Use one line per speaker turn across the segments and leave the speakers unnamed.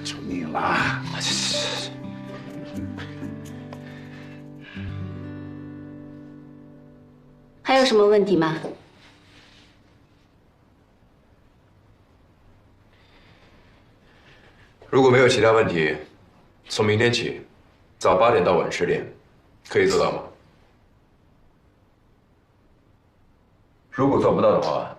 求你了。
还有什么问题吗？
如果没有其他问题，从明天起，早8点到晚10点，可以做到吗？如果做不到的话，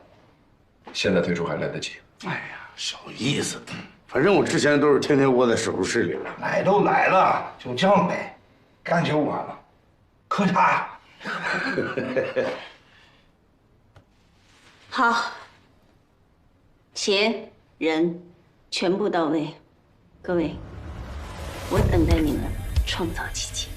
现在退出还来得及。
哎呀，小意思，反正我之前都是天天窝在手术室里了。来都来了，就这样呗，干就完了。喝茶。
好，钱人全部到位，各位，我等待你们创造奇迹。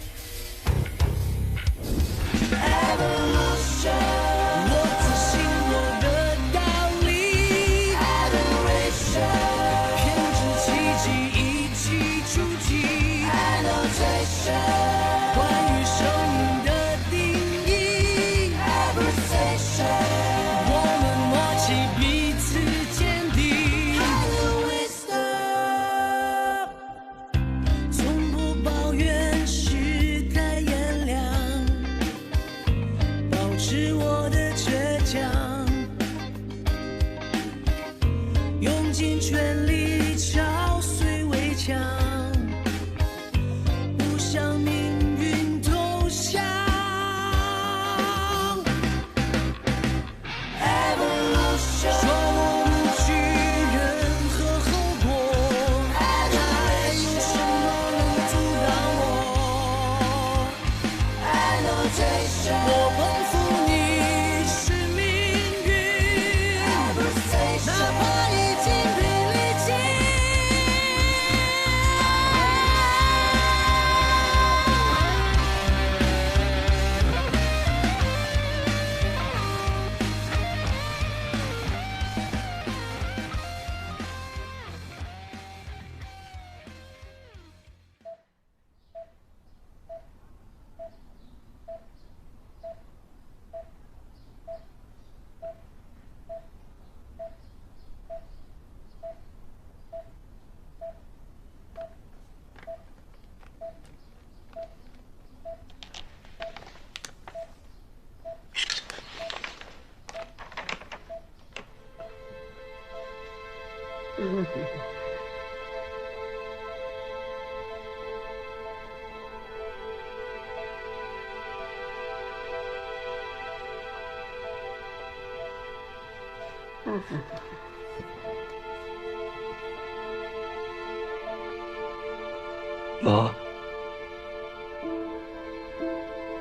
妈，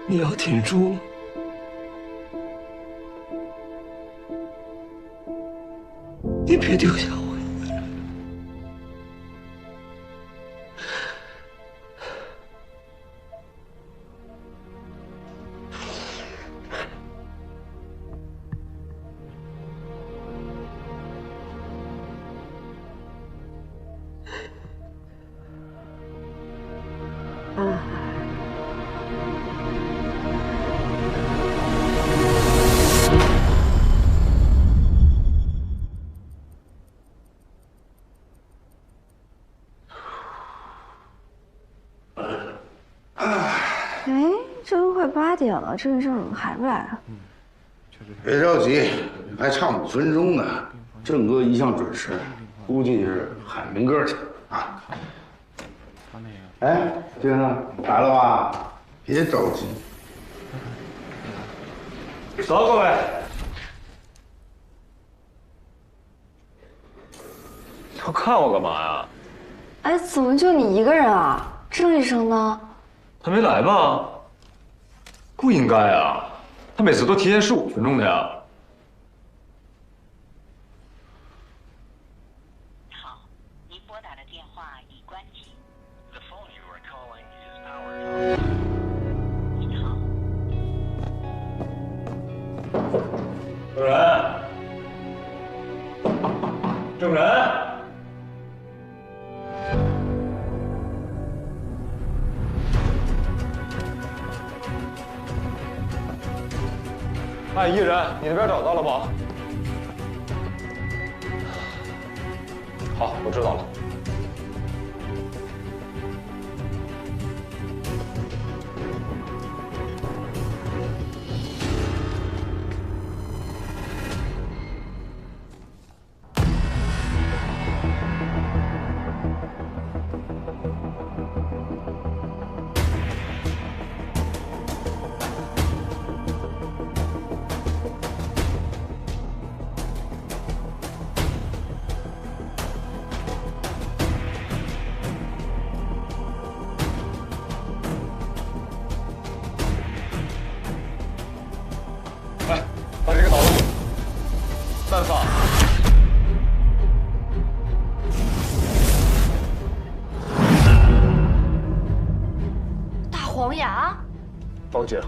你要挺住，你别丢下我一个人。
这都快8点了，郑医生怎么还不来啊？
别着急，还差5分钟呢。郑哥一向准时，估计是喊明哥去啊。哎，先生来了吧？别着急。
走，各位。要看我干嘛呀？
哎，怎么就你一个人啊？郑医生呢？
他没来吧？不应该啊，他每次都提前15分钟的呀。
好，您拨打的电话已关机。The phone you are calling is powered off. 您好。
郑然，郑然。哎，艺人，你那边找到了吗？好，我知道了。
报警。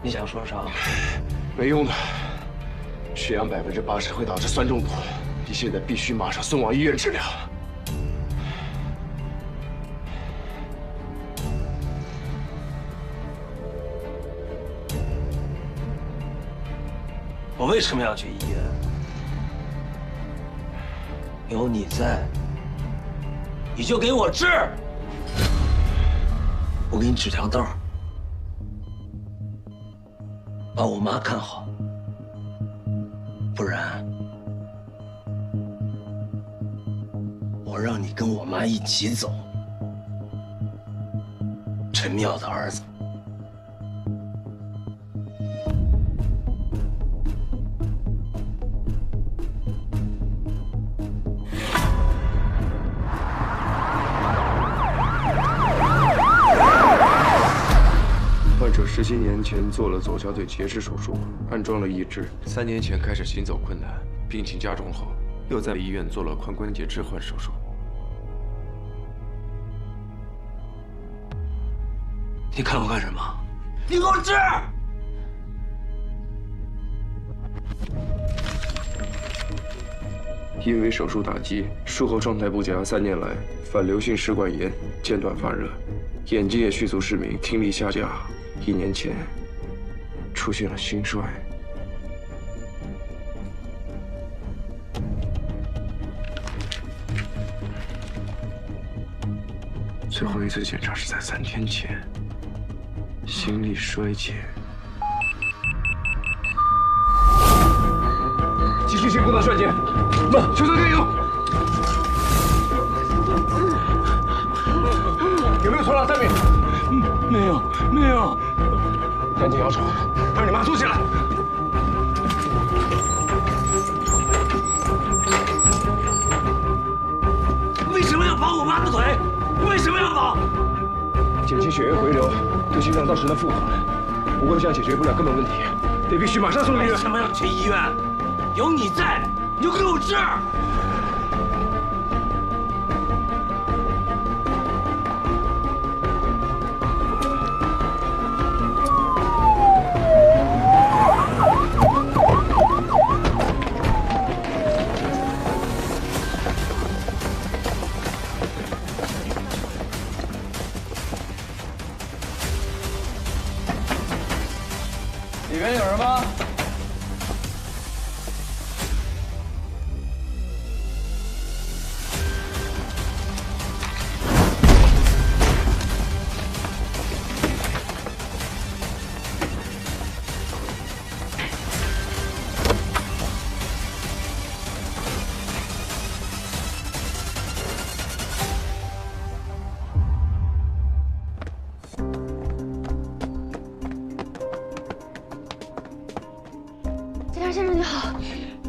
你想说啥？
没用的，血氧80%会导致酸中毒，你现在必须马上送往医院治疗。
我为什么要去医院？有你在，你就给我治。我给你指条道，把我妈看好，不然我让你跟我妈一起走。陈妙的儿子。
患者17年前做了左小腿截肢手术，安装了义肢。
3年前开始行走困难，病情加重后，又在医院做了髋关节置换手术。
你看我干什么？你给我治！
因为手术打击，术后状态不佳，3年来反流性食管炎，间断发热，眼睛也迅速失明，听力下降。1年前出现了心衰。最后一次检查是在3天前，心力衰竭。继续进攻到瞬间，求求加油！有没有头脑3米？
没有。
赶紧摇床，让你妈坐起来。
为什么要绑我妈的腿？为什么要绑？
减轻血液回流，对心脏造成的负荷。不过这样解决不了根本问题，得必须马上送医院。
为什么要去医院？有你在，你就给我治。
里面有人吗？
警察先生你好，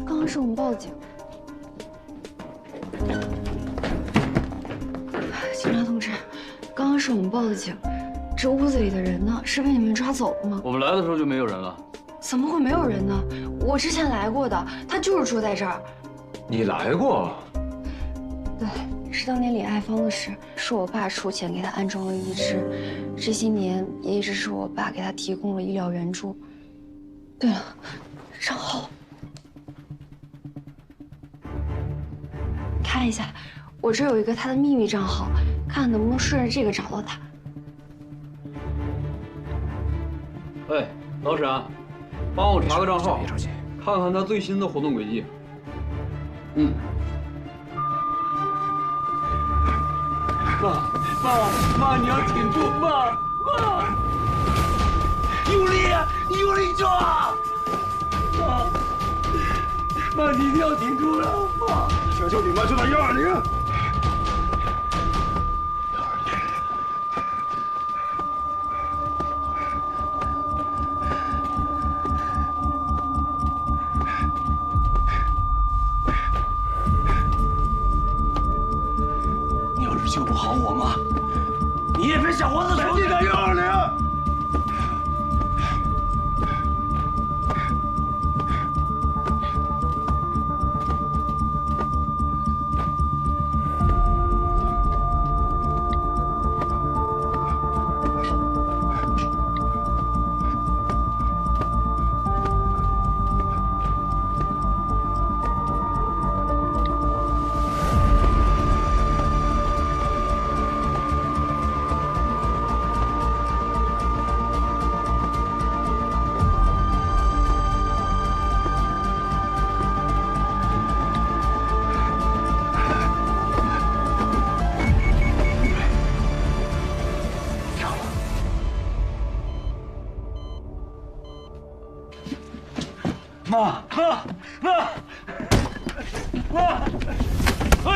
刚刚是我们报的警。是我们报的警，这屋子里的人呢，是被你们抓走了吗？
我们来的时候就没有人了。
怎么会没有人呢？我之前来过的，他就是住在这儿。
你来过？
对，是当年李爱芳的事，是我爸出钱给他安装了义肢，这些年也一直是我爸给他提供了医疗援助。对了，账号，看一下，我这有一个他的秘密账号，看能不能顺着这个找到他。
哎，老沈，帮我查个账号，看看他最新的活动轨迹。嗯。妈，你要挺住，妈，
用力啊，用力抓！
妈，你一定要挺住了，妈！
求求你妈，就打120。
你要是救不好我妈，你也别想活着出去。
打120。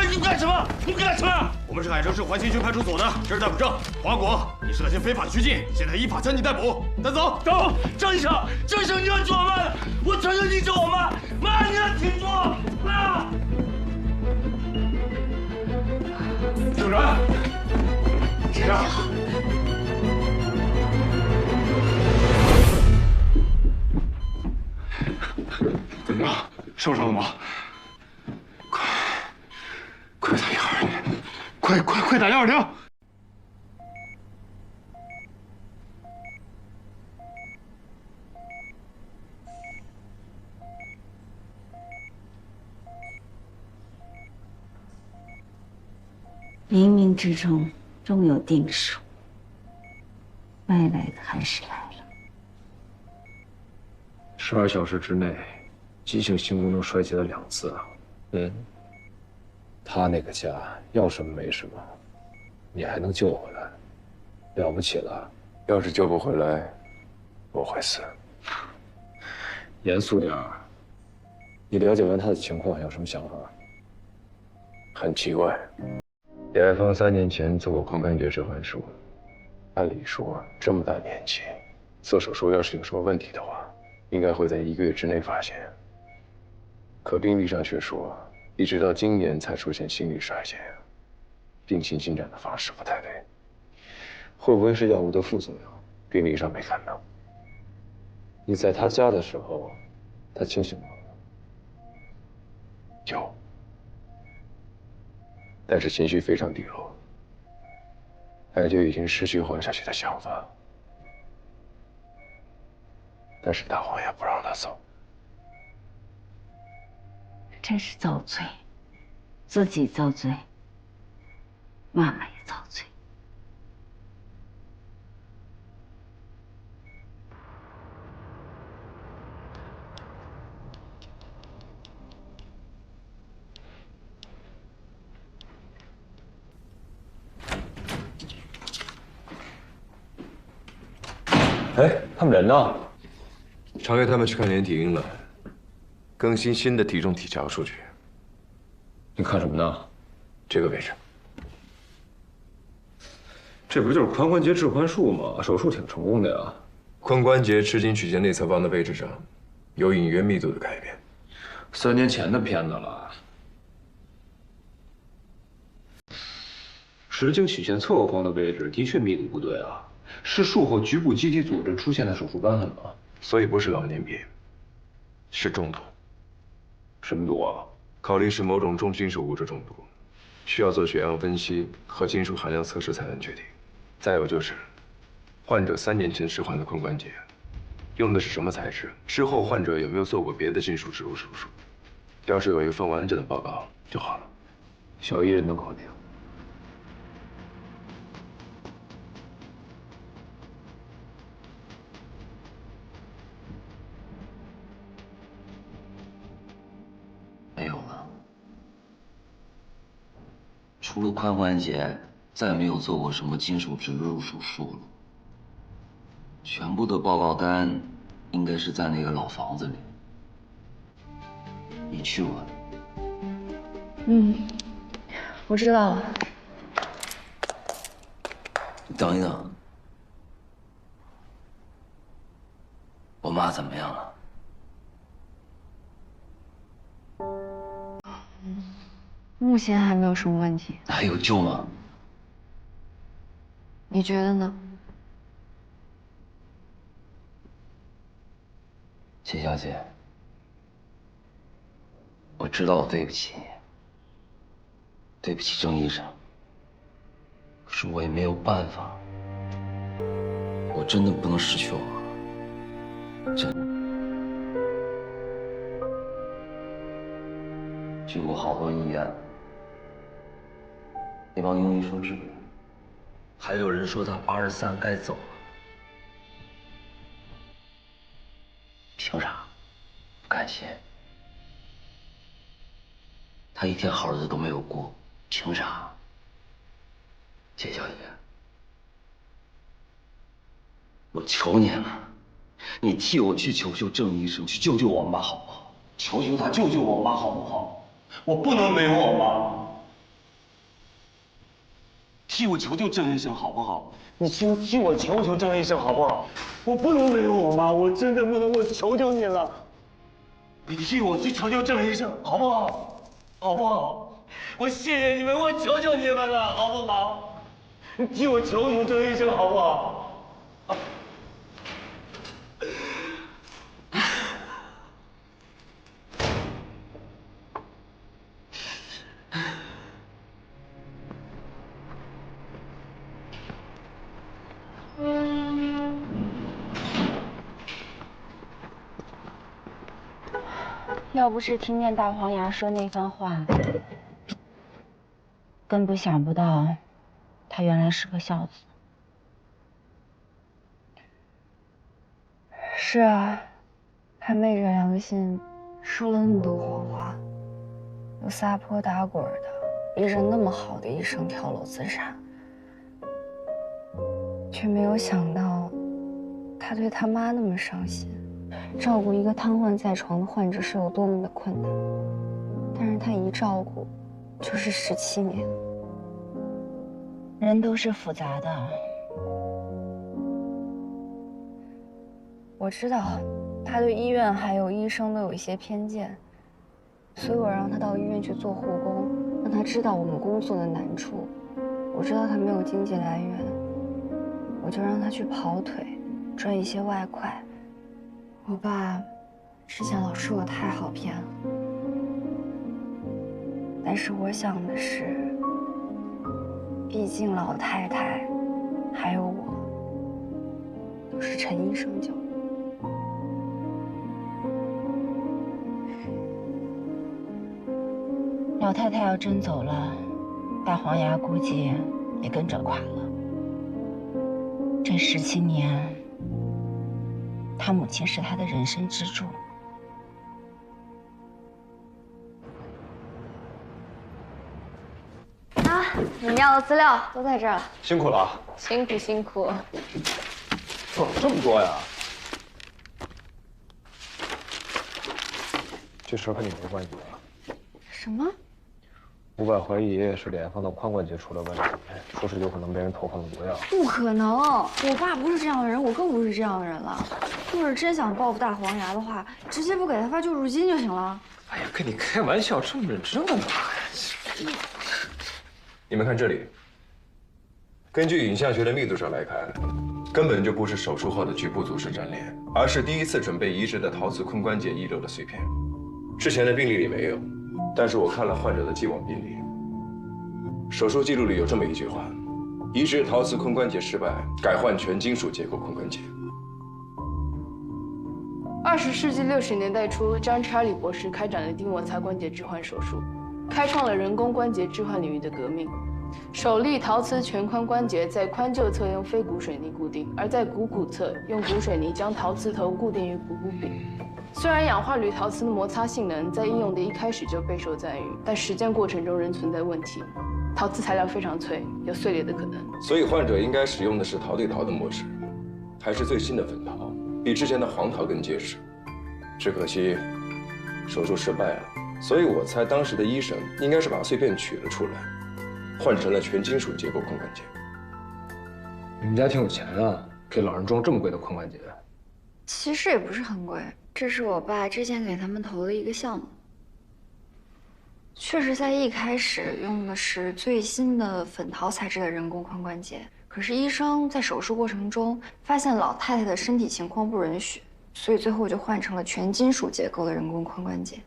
你干什么？你干什么？我们是海城市环新区派出所的，这是逮捕证。黄果，你涉嫌非法拘禁，现在依法将你逮捕。带走，走。张医生，你要救我妈的，我承认你救我妈。妈，你要挺住，妈。
警察，谁呀？怎么样？受伤了吗？快打120！快打120！
冥冥之中终有定数，该来的还是来了。
12小时之内，急性心功能衰竭了2次啊！他那个家要什么没什么，你还能救回来，了不起了。
要是救不回来，我会死。
严肃点儿。你了解完他的情况有什么想法？
很奇怪，李爱芳3年前做过髋关节置换术，按理说这么大年纪做手术，要是有什么问题的话，应该会在1个月之内发现。可病历上却说，一直到今年才出现心力衰竭，病情进展的方式不太对，会不会是药物的副作用？病历上没看到。你在他家的时候，他清醒吗？有，但是情绪非常低落，感觉已经失去活下去的想法。但是大王也不让他走。
真是遭罪，自己遭罪，妈妈也遭罪。
哎，他们人呢？
常给他们去看连体婴了，更新新的体重体条数据。
你看什么呢？
这个位置。
这不就是髋关节置换术吗？手术挺成功的呀。
髋关节尺颈曲线内侧方的位置上有隐约密度的改变。
3年前的片子了。
实景曲线侧后方的位置的确密度不对啊，是术后局部机体组织出现的手术瘢痕吗？所以不是老年病，是中毒。什么毒啊？考虑是某种重金属物质中毒，需要做血样分析和金属含量测试才能确定。再有就是，患者3年前置换的髋关节，用的是什么材质？之后患者有没有做过别的金属植入手术？要是有一份完整的报告就好了。小医人都搞定。
没有了，除了髋关节，再没有做过什么金属植入手术了。全部的报告单应该是在那个老房子里，你去过？
我知道了。
你等一等，我妈怎么样了？
目前还没有什么问题。
还有救吗？
你觉得呢？
谢小姐，我知道我对不起你，对不起郑医生，可是我也没有办法，我真的不能失去我妈，真的。去过好多医院，那帮庸医说治不了，还有人说他83该走了。凭啥？不甘心？他一天好日子都没有过，凭啥？谢小姐，我求你了，你替我去求求郑医生，去救救我妈好不好？求求他救救我妈好不好？我不能没有我妈。替我求求郑医生好不好？你替我求求郑医生好不好？我不能没有我妈，我真的不能，我求求你了，你替我去求求郑医生好不好？好不好？我谢谢你们，我求求你们了，好不好？你替我求求郑医生好不好？
要不是听见大黄牙说那番话，根本想不到他原来是个孝子。
是啊，他昧着良心说了那么多谎话，又撒泼打滚的，逼着那么好的医生跳楼自杀，却没有想到他对他妈那么伤心。照顾一个瘫痪在床的患者是有多么的困难，但是他一照顾就是17年。
人都是复杂的，
我知道他对医院还有医生都有一些偏见，所以我让他到医院去做护工，让他知道我们工作的难处。我知道他没有经济来源，我就让他去跑腿，赚一些外快。我爸之前老说我太好骗了，但是我想的是，毕竟老太太还有我都是陈医生救的。
老太太要真走了，大黄牙估计也跟着垮了。这17年，他母亲是他的人生支柱。
啊，你们要的资料都在这儿了。
辛苦了啊！
辛苦辛苦。
做了这么多呀？这事儿和你没关系吧？
什么？
伍佰怀疑是脸上的髋关节出了问题，说是有可能被人投放了毒药。
不可能，我爸不是这样的人，我更不是这样的人了。要是真想报复大黄牙的话，直接不给他发救助金就行了。
哎呀，跟你开玩笑，这么认真干嘛呀？你们看这里，根据影像学的密度上来看，根本就不是手术后的局部组织粘连，而是第一次准备移植的陶瓷髋关节遗留的碎片。之前的病历里没有，但是我看了患者的既往病历。手术记录里有这么一句话：移植陶瓷髋关节失败，改换全金属结构髋关节。
20世纪60年代初，张查理博士开展了钉摩擦关节置换手术，开创了人工关节置换领域的革命。首例陶瓷全髋关节在髋臼侧用非骨水泥固定，而在股侧用骨水泥将陶瓷头固定于股柄。虽然氧化铝陶瓷的摩擦性能在应用的一开始就备受赞誉，但实践过程中仍存在问题。陶瓷材料非常脆，有碎裂的可能。
所以患者应该使用的是陶对陶的模式，还是最新的粉陶，比之前的黄陶更结实。只可惜手术失败了，所以我猜当时的医生应该是把碎片取了出来，换成了全金属结构髋关节。
你们家挺有钱啊，给老人装这么贵的髋关节。
其实也不是很贵，这是我爸之前给他们投的一个项目。确实，在一开始用的是最新的粉陶材质的人工髋关节，可是医生在手术过程中发现老太太的身体情况不允许，所以最后就换成了全金属结构的人工髋关节。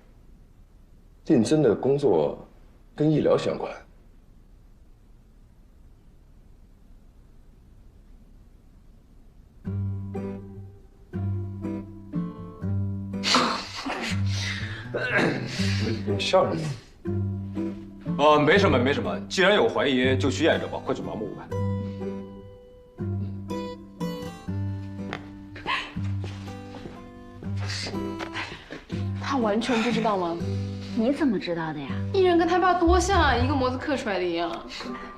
定增的工作跟医疗相关。你笑什么？
没什么，没什么。既然有怀疑，就去验证吧。快去忙吧，
他完全不知道吗？
你怎么知道的呀？
艺人跟他爸多像啊，一个模子刻出来的一样。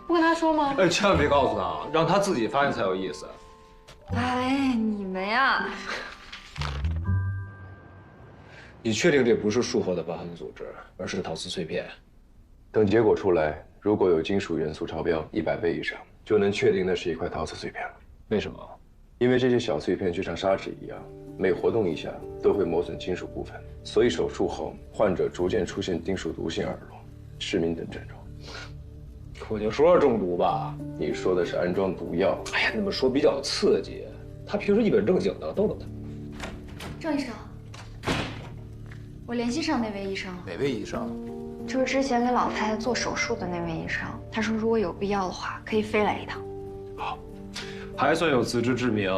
不跟他说吗？
哎，千万别告诉他，让他自己发现才有意思。
哎，你们呀！
你确定这不是术后的瘢痕组织，而是陶瓷碎片？
等结果出来，如果有金属元素超标100倍以上，就能确定那是一块陶瓷碎片了。
为什么？
因为这些小碎片就像砂纸一样，每活动一下都会磨损金属部分，所以手术后患者逐渐出现金属毒性耳聋、失明等症状。
我就说是中毒吧。
你说的是安装毒药。
哎呀，那么说比较刺激。他平时一本正经的，逗逗他。
郑医生，我联系上那位医生了。
哪位医生？
就是之前给老太太做手术的那位医生。他说如果有必要的话，可以飞来一趟。
好，还算有自知之明。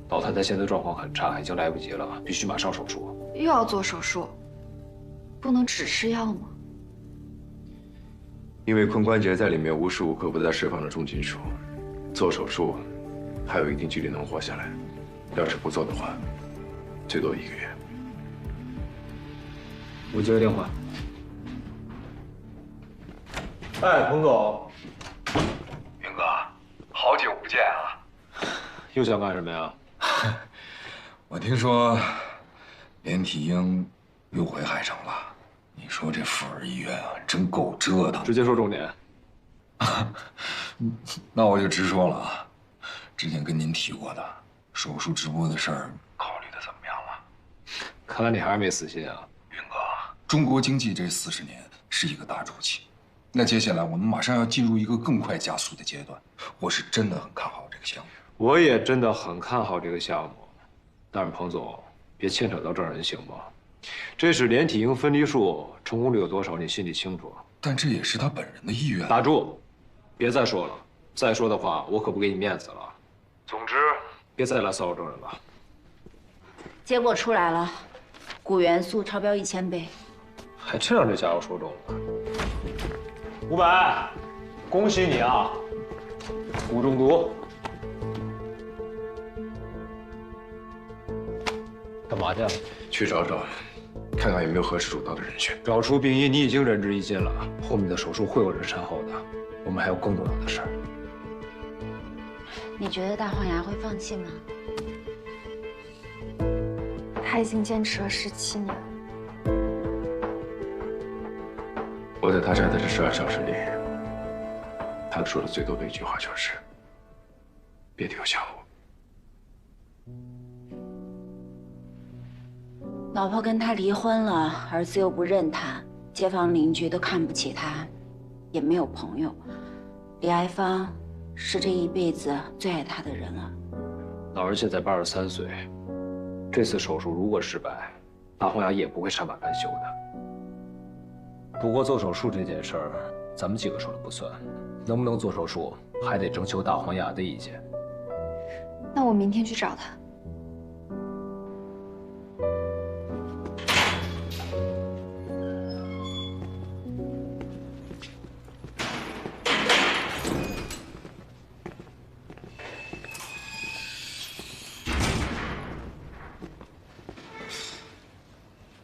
老太太现在状况很差，已经来不及了，必须马上手术。
又要做手术，不能只吃药吗？
因为髋关节在里面无时无刻不在释放着重金属，做手术还有一定几率能活下来。要是不做的话，最多1个月。
我接个电话。哎，彭总，
云哥，好久不见啊！
又想干什么呀？
我听说连体婴又回海城了。你说这妇儿医院啊，真够折腾。
直接说重点。
那我就直说了啊，之前跟您提过的手术直播的事儿，考虑的怎么样了？
看来你还是没死心啊。
云哥，中国经济这40年是一个大周期，那接下来我们马上要进入一个更快加速的阶段。我是真的很看好这个项目。
我也真的很看好这个项目，但是彭总，别牵扯到证人行吗？这是连体婴分离术，成功率有多少你心里清楚。
但这也是他本人的意愿。
打住，别再说了，再说的话我可不给你面子了。总之，别再来骚扰证人了。
结果出来了，钴元素超标1000倍。
还真让这家伙说中了。500，恭喜你啊，钴中毒。干嘛去？
去找找，看看有没有合适主刀的人选。
找出病因，你已经仁至义尽了。后面的手术会有人善后的，我们还有更重要的事儿。
你觉得大黄牙会放弃吗？
他已经坚持了17年。
我在他家的这12小时里，他说的最多的一句话就是：“别丢下我。”
老婆跟他离婚了，儿子又不认他，街坊邻居都看不起他，也没有朋友。李爱芳是这一辈子最爱他的人啊。
老人现在83岁，这次手术如果失败，大黄牙也不会善罢甘休的。不过做手术这件事儿，咱们几个说了不算，能不能做手术还得征求大黄牙的意见。
那我明天去找他。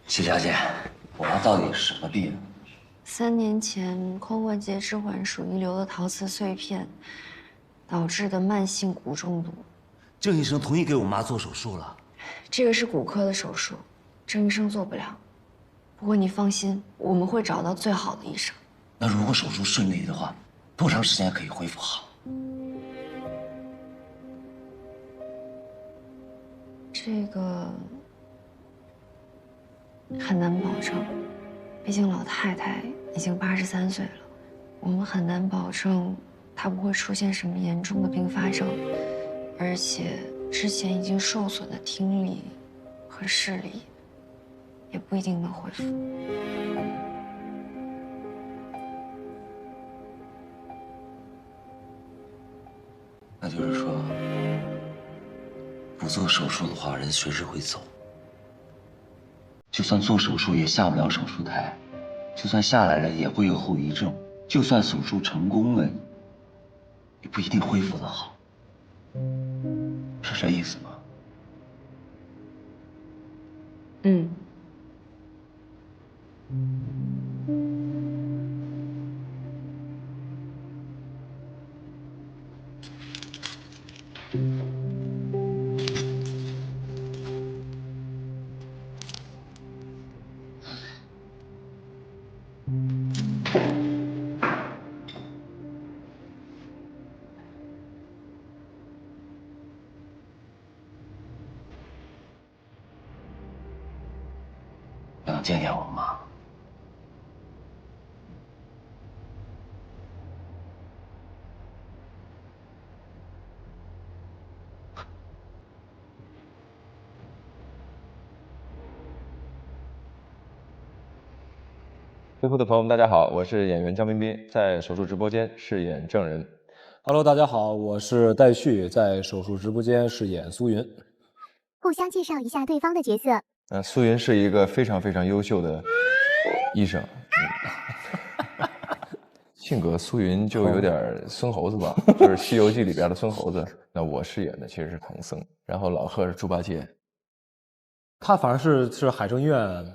谢小姐，我妈到底是什么病
？3年前髋关节置换术遗留的陶瓷碎片导致的慢性骨中毒。
郑医生同意给我妈做手术了。
这个是骨科的手术，郑医生做不了。不过你放心，我们会找到最好的医生。
那如果手术顺利的话，多长时间可以恢复好？
这个很难保证，毕竟老太太已经83岁了，我们很难保证她不会出现什么严重的并发症，而且之前已经受损的听力和视力也不一定能恢复。
那就是说，不做手术的话，人随时会走。就算做手术也下不了手术台，就算下来了也会有后遗症，就算手术成功了，也不一定恢复得好，是这意思吗？
嗯。
想见见我妈。
最后的朋友们，大家好，我是演员姜彬彬，在手术直播间饰演证人。
Hello， 大家好，我是戴旭，在手术直播间饰演苏云。
互相介绍一下对方的角色。
苏云是一个非常非常优秀的医生，性格苏云就有点孙猴子吧，就是《西游记》里边的孙猴子。那我饰演的其实是唐僧，然后老贺是猪八戒。
他反正是海生医院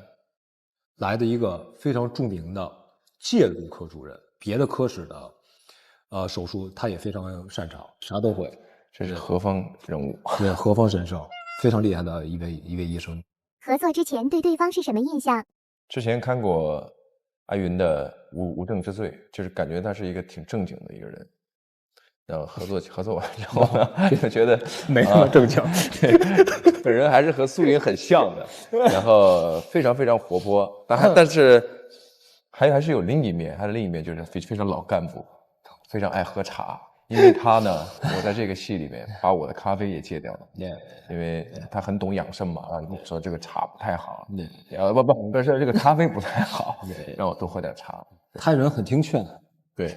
来的一个非常著名的介入科主任，别的科室的手术他也非常擅长，啥都会。
这是何方人物？
对，何方神圣，非常厉害的一位医生。
合作之前对对方是什么印象？
之前看过阿云的《无证之罪》，就是感觉他是一个挺正经的一个人。然后合作完之后呢，就觉得
没那么正经。
本人还是和苏云很像的，然后非常非常活泼，但是还是有另一面，他的另一面就是非常老干部，非常爱喝茶。因为他呢，我在这个戏里面把我的咖啡也戒掉了，因为他很懂养生嘛，啊，说这个茶不太好，不是这个咖啡不太好，让我多喝点茶。
他人很听劝，
对。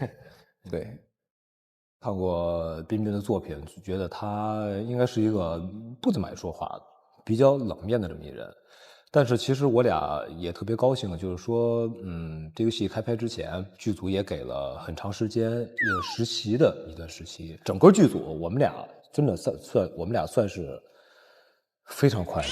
看过彬彬的作品，就觉得他应该是一个不怎么爱说话的、比较冷面的这么一人。但是其实我俩也特别高兴，就是说，这个戏开拍之前，剧组也给了很长时间一个实习的一段时期。整个剧组我们俩真的算是非常快的，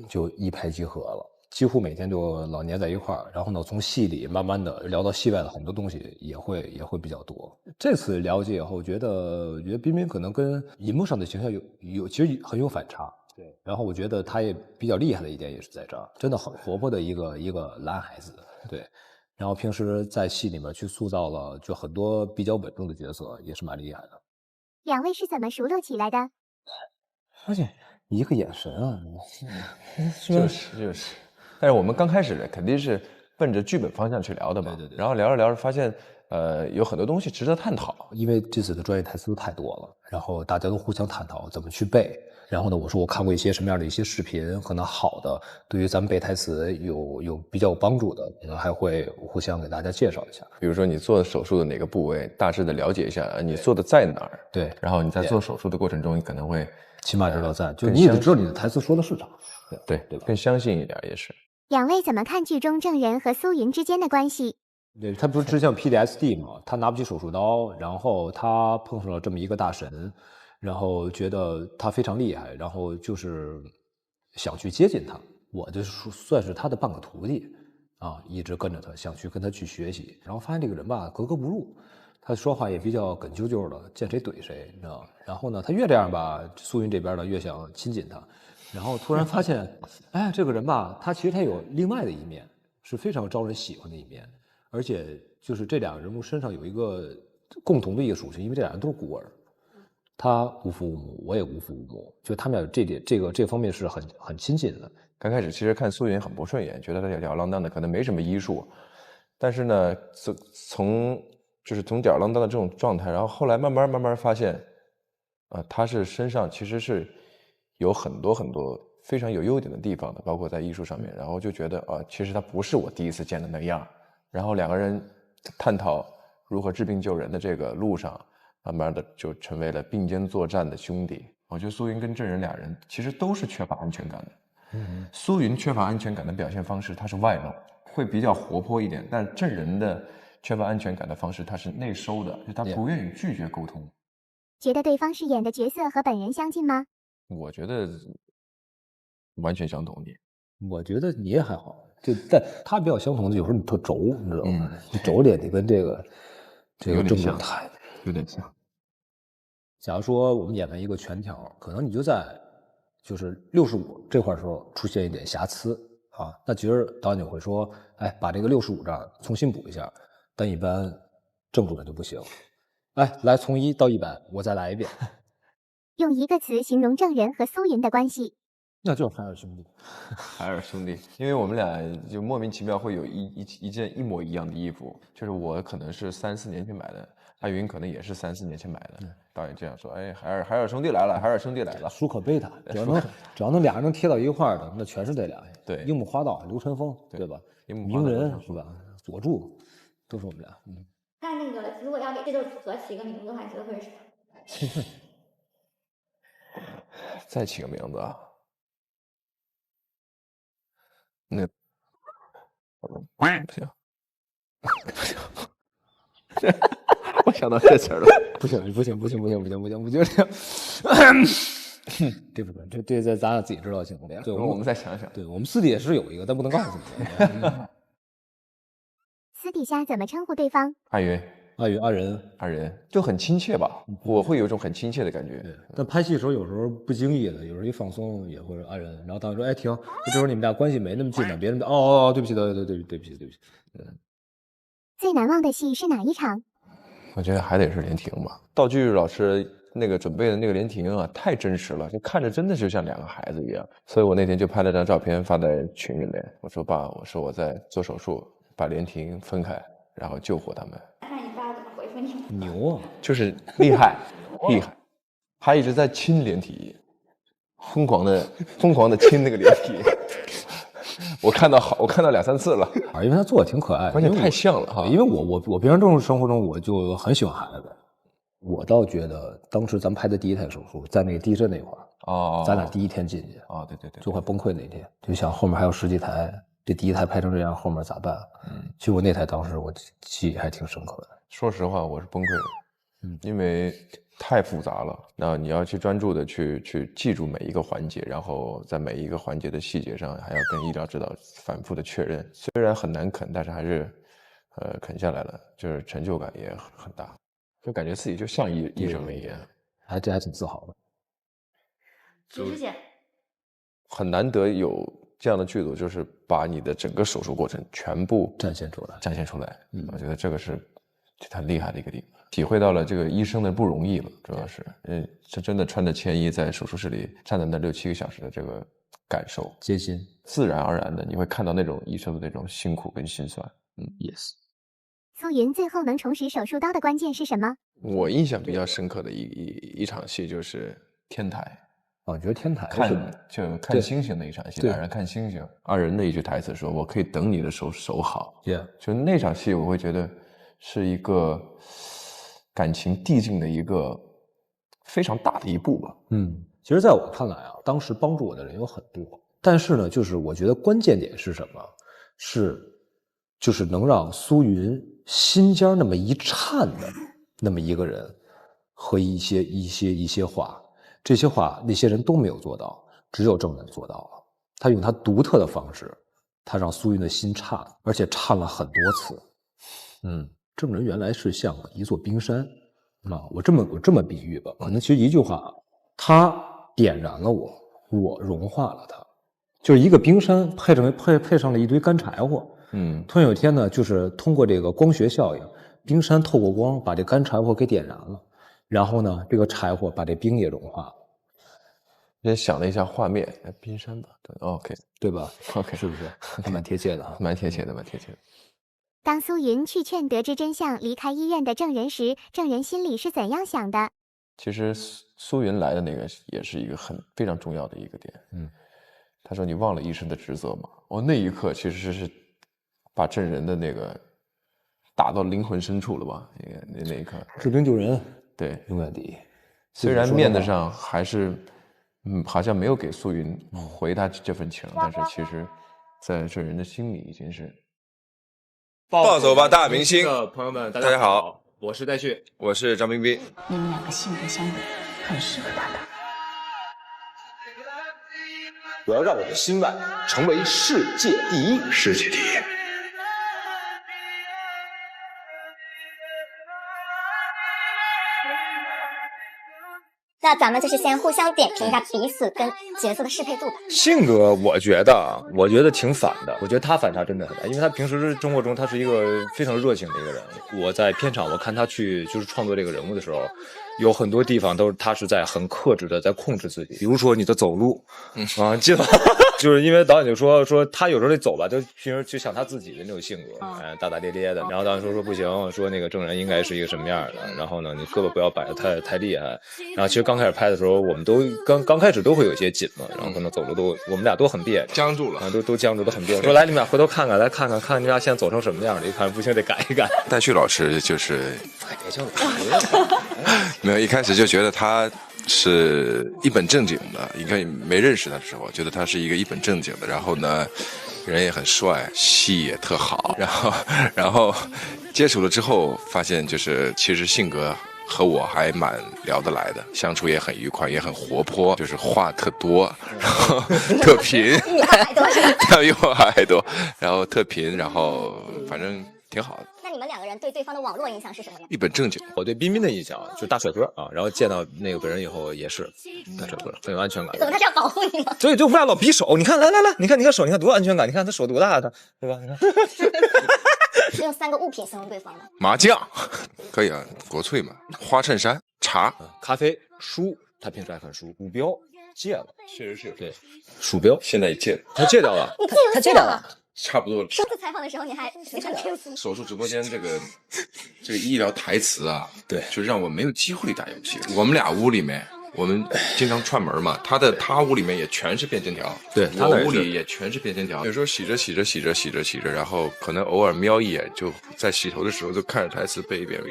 就一拍即合了。几乎每天就老黏在一块儿，然后呢，从戏里慢慢的聊到戏外的很多东西也会比较多。这次了解以后，觉得彬彬可能跟银幕上的形象其实很有反差。对，然后我觉得他也比较厉害的一点也是在这儿，真的很活泼的一个男孩子。对，然后平时在戏里面去塑造了就很多比较稳重的角色，也是蛮厉害的。
两位是怎么熟络起来的？
而且一个眼神啊，
就是。但是我们刚开始肯定是奔着剧本方向去聊的嘛，然后聊着聊着发现，有很多东西值得探讨。
因为这次的专业台词太多了，然后大家都互相探讨怎么去背。然后呢，我说我看过一些什么样的一些视频，可能好的，对于咱们背台词有比较有帮助的，可能还会互相给大家介绍一下。
比如说你做手术的哪个部位，大致的了解一下，你做的在哪儿。
对，
然后你在做手术的过程中，你可能会
起码知道在，就你也得知道你的台词说的是啥。
对吧？更相信一点也是。
两位怎么看剧中郑仁和苏云之间的关系？
对，他不是之前有 PTSD 吗？他拿不起手术刀，然后他碰上了这么一个大神，然后觉得他非常厉害，然后就是想去接近他。我就算是他的半个徒弟啊，一直跟着他，想去跟他去学习。然后发现这个人吧，格格不入，他说话也比较梗啾啾的，见谁怼谁，你知道吗？然后呢，他越这样吧，苏云这边呢越想亲近他，然后突然发现，哎，这个人吧，他其实他有另外的一面，是非常招人喜欢的一面。而且就是这两个人物身上有一个共同的一个属性，因为这俩人都是孤儿，他无父无母，我也无父无母，就他们俩这方面是很亲近的。
刚开始其实看苏云很不顺眼，觉得他吊儿郎当的，可能没什么医术，但是呢，从吊儿郎当的这种状态，然后后来慢慢发现，他是身上其实是有很多非常有优点的地方的，包括在艺术上面，然后就觉得其实他不是我第一次见的那样。然后两个人探讨如何治病救人的这个路上，慢慢的就成为了并肩作战的兄弟。我觉得苏云跟郑仁俩人其实都是缺乏安全感的。苏云缺乏安全感的表现方式，他是外露，会比较活泼一点；但郑仁的缺乏安全感的方式，他是内收的，就他不愿意拒绝沟通。
觉得对方饰演的角色和本人相近吗？
我觉得完全相同。
我觉得你也还好。但他比较相同的，有时候你特轴，你知道吗？你轴脸，你跟这个郑仁太
有点像。
假如说我们演完一个全条，可能你就在就是65这块时候出现一点瑕疵啊，那其实导演就会说，哎，把这个65这儿重新补一下。但一般正主任就不行，哎，来从1到100，我再来一遍。
用一个词形容郑仁和苏云的关系。
那就是海尔兄弟，
海尔兄弟，因为我们俩就莫名其妙会有一件一模一样的衣服，就是我可能是3、4年前买的，阿云可能也是3、4年前买的。导演这样说，哎，海尔兄弟来了，海尔兄弟来了，
舒可贝塔，只要能俩人能贴到一块儿的，那全是这俩。
对，
樱木花道、流川枫，对吧？鸣人是吧？佐助，都是我们俩。
那那个，如果要给这对组合起一个名字的话，你觉得会是啥？
再起个名字啊？那不行，我想到这词儿了，
不行，我觉得对不对？这咱俩自己知道行不行？对，
我们再想想。
对，我们私底下是有一个，但不能告诉你。
私底下怎么称呼对方？
阿云、
阿仁，
就很亲切吧？我会有一种很亲切的感觉。
但拍戏的时候有时候不经意的，有时候一放松也会阿仁，然后导演说：“哎，停，这时候你们俩关系没那么近呢，别人对不起，对不起。”
最难忘的戏是哪一场？
我觉得还得是连亭吧。道具老师那个准备的那个连亭啊，太真实了，就看着真的就像2个孩子一样。所以我那天就拍了张照片发在群里面，我说爸，我说我在做手术，把连亭分开，然后救活他们。
看你爸怎么回复你。
牛啊，
就是厉害，他一直在亲连体，疯狂的亲那个连体。我看到2、3次了，
因为他做的挺可爱的，
关键太像了哈。
因为我平常这种生活中我就很喜欢孩子，我倒觉得当时咱们拍的第一台手术在那个地震那块儿，咱俩第一天进去
对，
就快崩溃那天，就想后面还有10几台，这第一台拍成这样，后面咋办？其实我那台当时我记忆还挺深刻的。
说实话，我是崩溃的，因为太复杂了，那你要去专注的去记住每一个环节，然后在每一个环节的细节上还要跟医疗指导反复的确认。虽然很难啃，但是还是啃下来了，就是成就感也很大，就感觉自己就像医生一样，
这还挺自豪的。
徐姐，很
难得有这样的剧组，就是把你的整个手术过程全部
展现出来。
我觉得这个是他厉害的一个地方。体会到了这个医生的不容易了，主要是，这真的穿着铅衣在手术室里站在那6、7个小时的这个感受，
艰辛，
自然而然的你会看到那种医生的那种辛苦跟心酸。
yes。
苏云最后能重拾手术刀的关键是什么？
我印象比较深刻的一场戏就是天台。
我觉得天台
看星星的一场戏，俩人看星星，二人的一句台词说：“我可以等你的手守好。” 就那场戏，我会觉得是一个感情递进的一个非常大的一步吧。
其实在我看来啊，当时帮助我的人有很多，但是呢，就是我觉得关键点是什么？就是能让苏云心尖那么一颤的那么一个人，和一些话。这些话那些人都没有做到，只有郑人做到了。他用他独特的方式，他让苏云的心颤，而且颤了很多次。郑人原来是像一座冰山啊，我这么比喻吧，可能其实一句话，他点燃了我，我融化了他，就是一个冰山配上了一堆干柴火。突然有一天呢，就是通过这个光学效应，冰山透过光把这干柴火给点燃了。然后呢，这个柴火把这冰也融化了。
也想了一下画面，冰山吧 ，OK，
对吧
？OK，
是不是？还蛮贴切的啊，
蛮贴切的。
当苏云去劝得知真相离开医院的郑人时，郑人心里是怎样想的？
其实苏云来的那个也是一个非常重要的一个点。他说：“你忘了医生的职责吗？”那一刻其实是把郑人的那个打到灵魂深处了吧？那一刻，
治病救人。
对，
永远第一。
虽然面子上还是，好像没有给苏云回他这份情，但是其实，在这人的心里已经是。
暴走吧，大明星！
朋友们，
大家好，
我是戴旭，
我是张冰冰。
你们两个性格相比，很适合搭档。
我要让我的心外成为世界第一，
世界第一。
那咱们就是先互相点评一下彼此跟角色的适配度吧。
性格我觉得挺反的，我觉得他反差真的很大，因为他平时生活中他是一个非常热情的一个人。我在片场我看他去就是创作这个人物的时候，有很多地方都是他是在很克制的在控制自己，比如说你的走路，记得就是因为导演就说他有时候得走吧，就平时就像他自己的那种性格，大大咧咧的。然后导演说不行，说那个郑人应该是一个什么样的，然后呢你胳膊不要摆得太厉害。然后其实刚开始拍的时候，我们都刚开始都会有些紧嘛，然后可能走路我们俩都很别扭，
僵住了，
都僵住，都很别扭。说来你们俩回头看看，来看看你们俩现在走成什么样了，一看不行得改一改。
戴旭老师就是没有一开始就觉得他是一本正经的，应该没认识他的时候，觉得他是一个一本正经的，然后呢，人也很帅，戏也特好，然后接触了之后，发现就是其实性格和我还蛮聊得来的，相处也很愉快，也很活泼，就是话特多，然后特贫，比我还多，然后特贫，然后反正挺好的。
那你们两个人对对方的网络印象是什么呀？
一本正经。
我对彬彬的印象就是大帅哥啊，然后见到那个本人以后也是大帅哥，很有安全感。
怎么他是要保护你吗？
对，就我们俩老比手，你看来，你看手，你看多有安全感，你看他手多大的，对吧？你看。
用3个物品形容对方吗？
麻将，可以啊，国粹嘛。花衬衫、茶、
咖啡、书，他平时爱看书。鼠标戒了，
确实是
对。鼠标
现在也戒了，
他戒掉了，
他戒掉了。
差不多了。
首次采访的时候你还非常开心。
手术直播间这个医疗台词啊，
对，
就让我没有机会打游戏。我们俩屋里面，我们经常串门嘛，他屋里面也全是变针条，
对，
我屋里也全是变针条。有时候洗着，然后可能偶尔瞄一眼，就在洗头的时候就看着台词背一遍，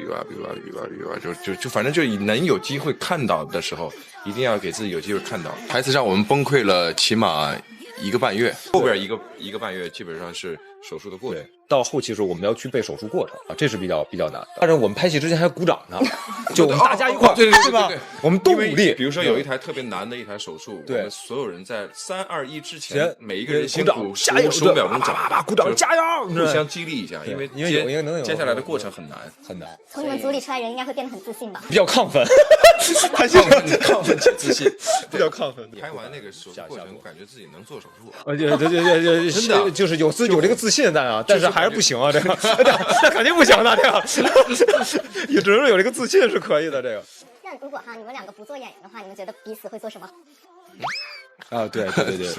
就反正就能有机会看到的时候，一定要给自己有机会看到。台词让我们崩溃了，起码1个半月，后边一个半月基本上是手术的过程。
到后期的时候，我们要去背手术过程啊，这是比较难。但是我们拍戏之前还鼓掌呢，就我们大家一块儿，对吧？我们都鼓励。
比如说有一台特别难的一台手术，
对，
我们所有人在3、2、1之前，每一个人先鼓
加油
15秒钟掌，
鼓掌加油，
互相激励一下，因为接下来的过程很难。
从你们组里出来人应该会变得很自信吧？
比较亢奋，
亢奋且自信，
比较亢奋。
拍完那个手术过程，感觉自己能做手术，
对，真的就是有这个自信在啊，但是还是不行啊，这个那肯定不行的，这个也只能有这个自信是可以的，这个。
那如果你们两个不做演员的话，你们觉得彼此会做什么？
啊，对。